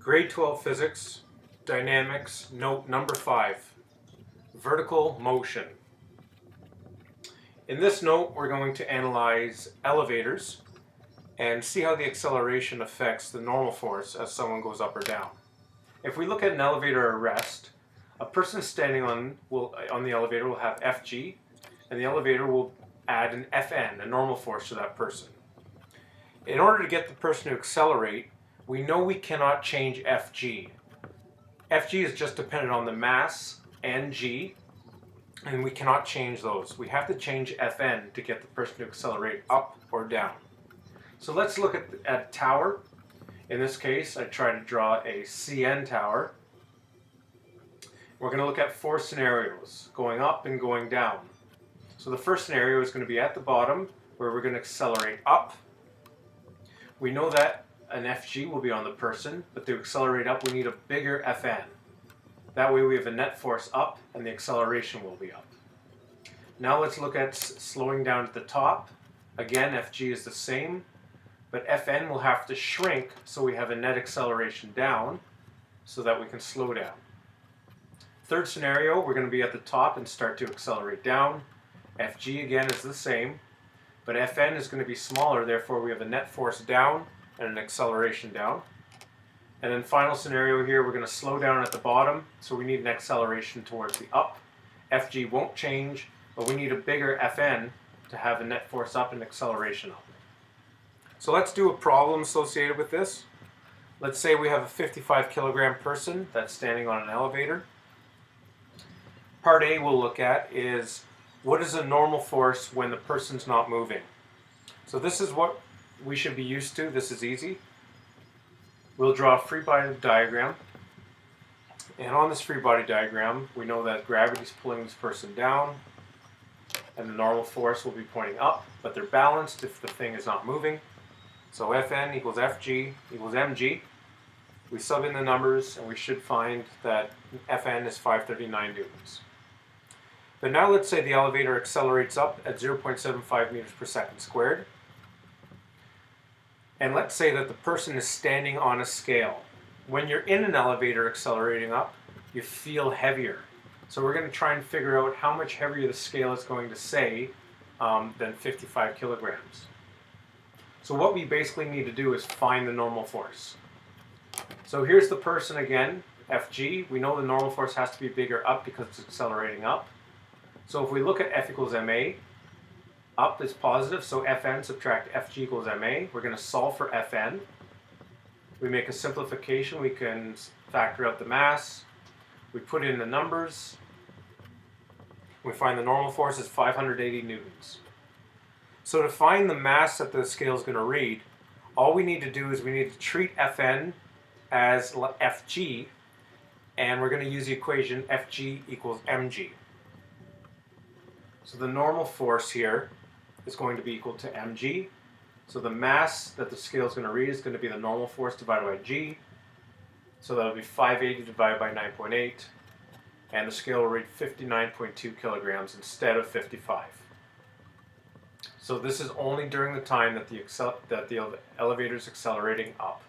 Grade 12 Physics, Dynamics, note number 5, vertical motion. In this note, we're going to analyze elevators and see how the acceleration affects the normal force as someone goes up or down. If we look at an elevator at rest, a person standing on the elevator will have Fg, and the elevator will add an Fn, a normal force, to that person. In order to get the person to accelerate, we know we cannot change Fg. Fg is just dependent on the mass and g, and we cannot change those. We have to change Fn to get the person to accelerate up or down. So let's look at a tower. In this case, I try to draw a CN tower. We're going to look at 4 scenarios, going up and going down. So the first scenario is going to be at the bottom, where we're going to accelerate up. We know that an Fg will be on the person, but to accelerate up we need a bigger Fn. That way we have a net force up and the acceleration will be up. Now let's look at slowing down at the top. Again, Fg is the same, but Fn will have to shrink so we have a net acceleration down so that we can slow down. Third scenario, we're going to be at the top and start to accelerate down. Fg again is the same, but Fn is going to be smaller, therefore we have a net force down and an acceleration down. And then final scenario here, we're going to slow down at the bottom, so we need an acceleration towards the up. Fg won't change, but we need a bigger Fn to have a net force up and acceleration up. So let's do a problem associated with this. Let's say we have a 55 kilogram person that's standing on an elevator. Part A we'll look at is, what is a normal force when the person's not moving? So this is what we should be used to. This is easy. We'll draw a free body diagram. And on this free body diagram, we know that gravity is pulling this person down, and the normal force will be pointing up, but they're balanced if the thing is not moving. So Fn equals Fg equals mg. We sub in the numbers, and we should find that Fn is 539 newtons. But now let's say the elevator accelerates up at 0.75 meters per second squared. And let's say that the person is standing on a scale. When you're in an elevator accelerating up, you feel heavier. So we're going to try and figure out how much heavier the scale is going to say than 55 kilograms. So what we basically need to do is find the normal force. So here's the person again, Fg. We know the normal force has to be bigger up because it's accelerating up. So if we look at F equals ma, up is positive, so Fn subtract Fg equals ma. We're going to solve for Fn. We make a simplification. We can factor out the mass. We put in the numbers. We find the normal force is 580 newtons. So to find the mass that the scale is going to read, all we need to do is we need to treat Fn as Fg, and we're going to use the equation Fg equals mg. So the normal force here is going to be equal to mg. So the mass that the scale is going to read is going to be the normal force divided by g. So that will be 580 divided by 9.8. And the scale will read 59.2 kilograms instead of 55. So this is only during the time that the elevator is accelerating up.